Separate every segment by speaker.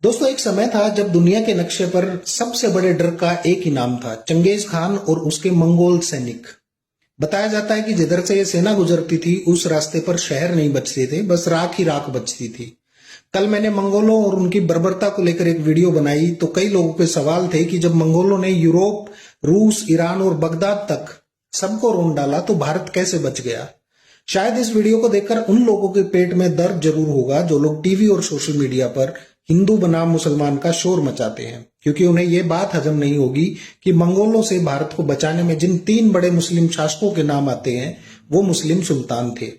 Speaker 1: दोस्तों, एक समय था जब दुनिया के नक्शे पर सबसे बड़े डर का एक ही नाम था, चंगेज खान और उसके मंगोल सैनिक। बताया जाता है कि जिधर से ये सेना गुजरती थी उस रास्ते पर शहर नहीं बचते थे, बस राख ही राख बचती थी। कल मैंने मंगोलों और उनकी बर्बरता को लेकर एक वीडियो बनाई तो कई लोगों के सवाल थे कि जब मंगोलों ने यूरोप, रूस, ईरान और बगदाद तक सबको रोन डाला तो भारत कैसे बच गया। शायद इस वीडियो को देखकर उन लोगों के पेट में दर्द जरूर होगा जो लोग टीवी और सोशल मीडिया पर हिंदू बनाम मुसलमान का शोर मचाते हैं, क्योंकि उन्हें यह बात हजम नहीं होगी कि मंगोलों से भारत को बचाने में जिन 3 बड़े मुस्लिम शासकों के नाम आते हैं वो मुस्लिम सुल्तान थे।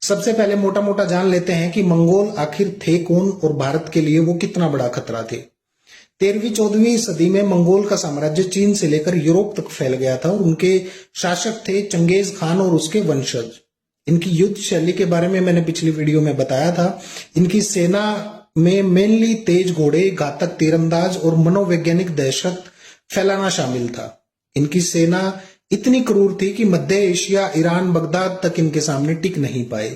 Speaker 1: सबसे पहले मोटा मोटा जान लेते हैं कि मंगोल आखिर थे कौन और भारत के लिए वो कितना बड़ा खतरा थे। 13वीं-14वीं सदी में मंगोल का साम्राज्य चीन से लेकर यूरोप तक फैल गया था और उनके शासक थे चंगेज खान और उसके वंशज। इनकी युद्ध शैली के बारे में मैंने पिछली वीडियो में बताया था। इनकी सेना में मेनली तेज घोड़े, घातक तीरंदाज और मनोवैज्ञानिक दहशत फैलाना शामिल था। इनकी सेना इतनी क्रूर थी कि मध्य एशिया, ईरान, बगदाद तक इनके सामने टिक नहीं पाए।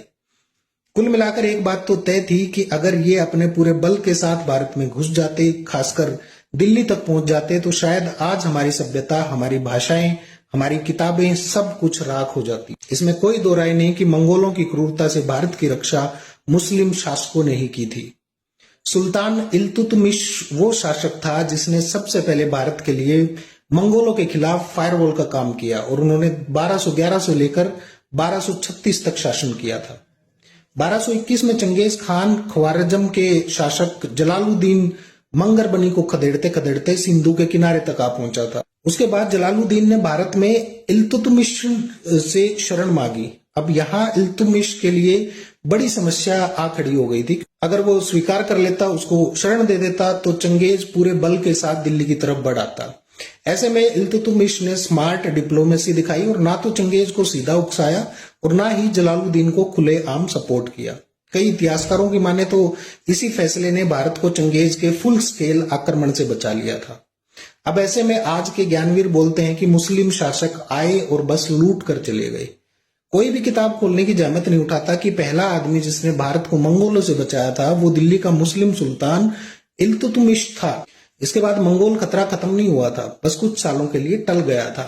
Speaker 1: कुल मिलाकर एक बात तो तय थी कि अगर ये अपने पूरे बल के साथ भारत में घुस जाते, खासकर दिल्ली तक पहुंच जाते, तो शायद आज हमारी सभ्यता, हमारी भाषाएं, हमारी किताबें सब कुछ राख हो जाती। इसमें कोई दो राय नहीं कि मंगोलों की क्रूरता से भारत की रक्षा मुस्लिम शासकों ने ही की थी। सुल्तान इल्तुतमिश वो शासक था जिसने सबसे पहले भारत के लिए मंगोलों के खिलाफ फायरवॉल का काम किया और उन्होंने 1211 से लेकर 1236 तक शासन किया था। 1221 में चंगेज खान ख्वारिज़्म के शासक जलालुद्दीन मंगरबनी को खदेड़ते खदेड़ते सिंधु के किनारे तक आ पहुंचा था। उसके बाद जलालुद्दीन ने भारत में इल्तुतमिश से शरण मांगी। अब यहाँ इल्तुतमिश के लिए बड़ी समस्या आ खड़ी हो गई थी। अगर वो स्वीकार कर लेता, उसको शरण दे देता, तो चंगेज पूरे बल के साथ दिल्ली की तरफ बढ़ आता। ऐसे में इल्तुतमिश ने स्मार्ट डिप्लोमेसी दिखाई और ना तो चंगेज को सीधा उकसाया और ना ही जलालुद्दीन को खुलेआम सपोर्ट किया। कई इतिहासकारों की माने तो इसी फैसले ने भारत को चंगेज के फुल स्केल आक्रमण से बचा लिया था। अब ऐसे में आज के ज्ञानवीर बोलते हैं कि मुस्लिम शासक आए और बस लूट कर चले गए। कोई भी किताब खोलने की जहमत नहीं उठाता कि पहला आदमी जिसने भारत को मंगोलों से बचाया था वो दिल्ली का मुस्लिम सुल्तान इल्तुतमिश था। इसके बाद मंगोल खतरा खत्म नहीं हुआ था, बस कुछ सालों के लिए टल गया था।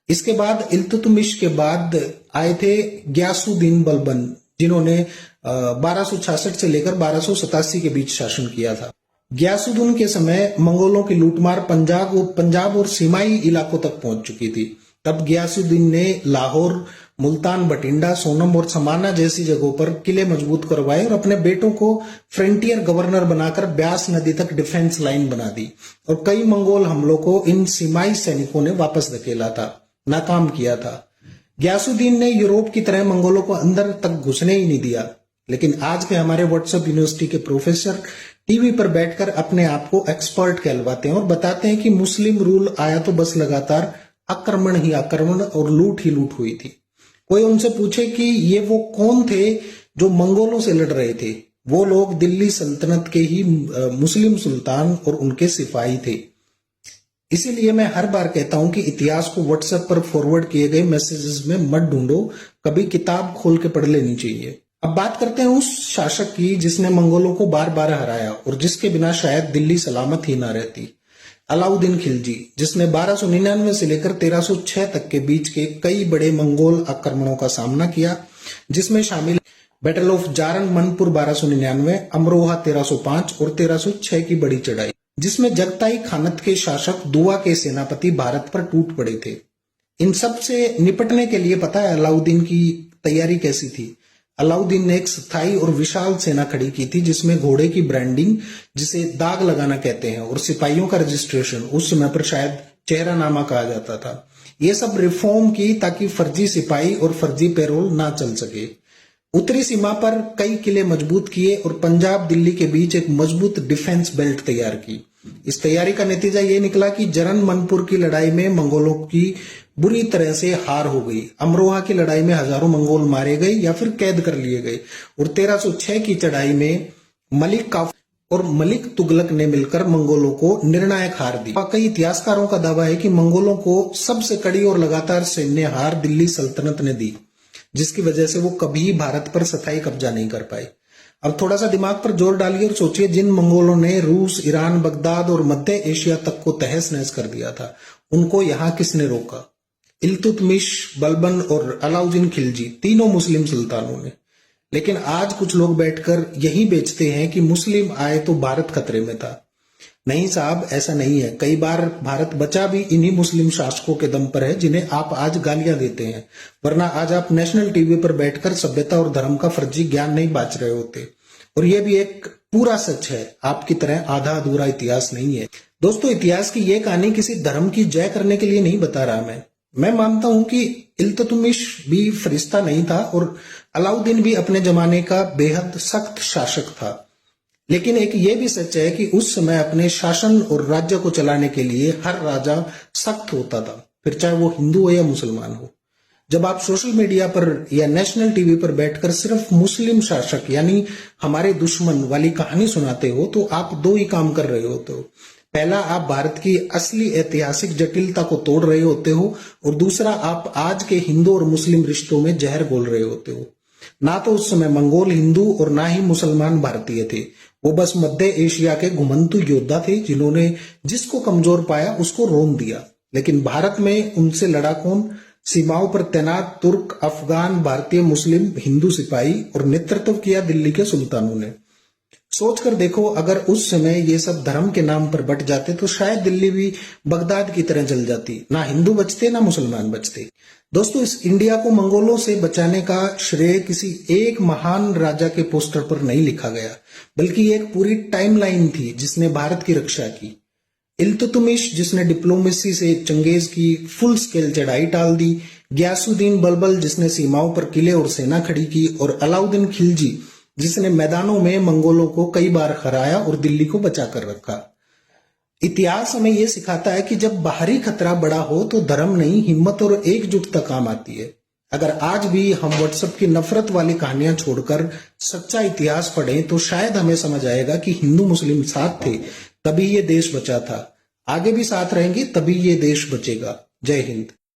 Speaker 1: इसके बाद इल्तुतमिश के बाद आए थे गियासुद्दीन बलबन, जिन्होंने 1266 से लेकर 1287 के बीच शासन किया था। गियासुद्दीन के समय मंगोलों की लूटमार पंजाब और सीमाई इलाकों तक पहुंच चुकी थी। तब गियासुद्दीन ने लाहौर, मुल्तान, बठिंडा, सोनम और समाना जैसी जगहों पर किले मजबूत करवाए और अपने बेटों को फ्रंटियर गवर्नर बनाकर ब्यास नदी तक डिफेंस लाइन बना दी और कई मंगोल हमलों को इन सीमाई सैनिकों ने वापस धकेला था, नाकाम किया था। गियासुद्दीन ने यूरोप की तरह मंगोलों को अंदर तक घुसने ही नहीं दिया। लेकिन आज के हमारे व्हाट्सएप यूनिवर्सिटी के प्रोफेसर टीवी पर बैठकर अपने आप को एक्सपर्ट कहलवाते हैं और बताते हैं कि मुस्लिम रूल आया तो बस लगातार आक्रमण ही आक्रमण और लूट ही लूट हुई थी। कोई उनसे पूछे कि ये वो कौन थे जो मंगोलों से लड़ रहे थे, वो लोग दिल्ली सल्तनत के ही मुस्लिम सुल्तान और उनके सिपाही थे। इसीलिए मैं हर बार कहता हूं कि इतिहास को व्हाट्सएप पर फॉरवर्ड किए गए मैसेजेस में मत ढूंढो, कभी किताब खोल के पढ़ लेनी चाहिए। अब बात करते हैं उस शासक की जिसने मंगोलों को बार बार हराया और जिसके बिना शायद दिल्ली सलामत ही ना रहती। अलाउद्दीन खिलजी, जिसने 1299 से लेकर 1306 तक के बीच के कई बड़े मंगोल आक्रमणों का सामना किया, जिसमें शामिल बैटल ऑफ जारन मनपुर 1299, अमरोहा 1305 और 1306 की बड़ी चढ़ाई, जिसमें जगताई खानत के शासक दुआ के सेनापति भारत पर टूट पड़े थे। इन सब से निपटने के लिए पता है अलाउद्दीन की तैयारी कैसी थी? अलाउद्दीन ने एक स्थायी और विशाल सेना खड़ी की थी जिसमें घोड़े की ब्रांडिंग, जिसे दाग लगाना कहते हैं, और सिपाहियों का रजिस्ट्रेशन, उस समय पर शायद चेहरानामा कहा जाता था, ये सब रिफॉर्म की ताकि फर्जी सिपाही और फर्जी पैरोल ना चल सके। उत्तरी सीमा पर कई किले मजबूत किए और पंजाब दिल्ली के बीच एक मजबूत डिफेंस बेल्ट तैयार की। इस तैयारी का नतीजा ये निकला कि जरन मनपुर की लड़ाई में मंगोलों की बुरी तरह से हार हो गई। अमरोहा की लड़ाई में हजारों मंगोल मारे गए या फिर कैद कर लिए गए और 1306 की चढ़ाई में मलिक काफूर और मलिक तुगलक ने मिलकर मंगोलों को निर्णायक हार दी। कई इतिहासकारों का दावा है कि मंगोलों को सबसे कड़ी और लगातार सैन्य हार दिल्ली सल्तनत ने दी, जिसकी वजह से वो कभी भारत पर स्थायी कब्जा नहीं कर पाए। अब थोड़ा सा दिमाग पर जोर डालिए और सोचिए, जिन मंगोलों ने रूस, ईरान, बगदाद और मध्य एशिया तक को तहस नहस कर दिया था, उनको यहाँ किसने रोका? इल्तुतमिश, बलबन और अलाउद्दीन खिलजी, तीनों मुस्लिम सुल्तानों ने। लेकिन आज कुछ लोग बैठकर यही बेचते हैं कि मुस्लिम आए तो भारत खतरे में था। नहीं साहब, ऐसा नहीं है। कई बार भारत बचा भी इन्हीं मुस्लिम शासकों के दम पर है, जिन्हें आप आज गालियां देते हैं, वरना आज आप नेशनल टीवी पर बैठकर सभ्यता और धर्म का फर्जी ज्ञान नहीं बांट रहे होते। और यह भी एक पूरा सच है, आपकी तरह आधा अधूरा इतिहास नहीं है। दोस्तों, इतिहास की यह कहानी किसी धर्म की जय करने के लिए नहीं बता रहा मैं मानता हूं कि इल्तुतमिश भी फरिश्ता नहीं था और अलाउद्दीन भी अपने जमाने का बेहद सख्त शासक था। लेकिन एक ये भी सच है कि उस समय अपने शासन और राज्य को चलाने के लिए हर राजा सख्त होता था, फिर चाहे वो हिंदू हो या मुसलमान हो। जब आप सोशल मीडिया पर या नेशनल टीवी पर बैठकर सिर्फ मुस्लिम शासक यानी हमारे दुश्मन वाली कहानी सुनाते हो, तो आप दो ही काम कर रहे होते हो। पहला, आप भारत की असली ऐतिहासिक जटिलता को तोड़ रहे होते हो, और दूसरा, आप आज के हिंदू और मुस्लिम रिश्तों में जहर घोल रहे होते हो। ना तो उस समय मंगोल हिंदू और ना ही मुसलमान भारतीय थे, वो बस मध्य एशिया के घुमंतु योद्धा थे, जिन्होंने जिसको कमजोर पाया उसको रोन दिया। लेकिन भारत में उनसे लड़ा कौन? सीमाओं पर तैनात तुर्क, अफगान, भारतीय मुस्लिम, हिंदू सिपाही, और नेतृत्व किया दिल्ली के सुल्तानों ने। सोचकर देखो, अगर उस समय ये सब धर्म के नाम पर बट जाते तो शायद दिल्ली भी बगदाद की तरह जल जाती, ना हिंदू बचते ना मुसलमान बचते। दोस्तों, इस इंडिया को मंगोलों से बचाने का श्रेय किसी एक महान राजा के पोस्टर पर नहीं लिखा गया, बल्कि एक पूरी टाइमलाइन थी जिसने भारत की रक्षा की। इल्तुतमिश, जिसने डिप्लोमेसी से चंगेज की फुल स्केल चढ़ाई टाल दी, गयासुद्दीन बलबल, जिसने सीमाओं पर किले और सेना खड़ी की, और अलाउद्दीन खिलजी, जिसने मैदानों में मंगोलों को कई बार हराया और दिल्ली को बचा कर रखा। इतिहास हमें यह सिखाता है कि जब बाहरी खतरा बड़ा हो तो धर्म नहीं, हिम्मत और एकजुटता काम आती है। अगर आज भी हम व्हाट्सएप की नफरत वाली कहानियां छोड़कर सच्चा इतिहास पढ़ें तो शायद हमें समझ आएगा कि हिंदू मुस्लिम साथ थे, तभी ये देश बचा था। आगे भी साथ रहेंगे, तभी ये देश बचेगा। जय हिंद।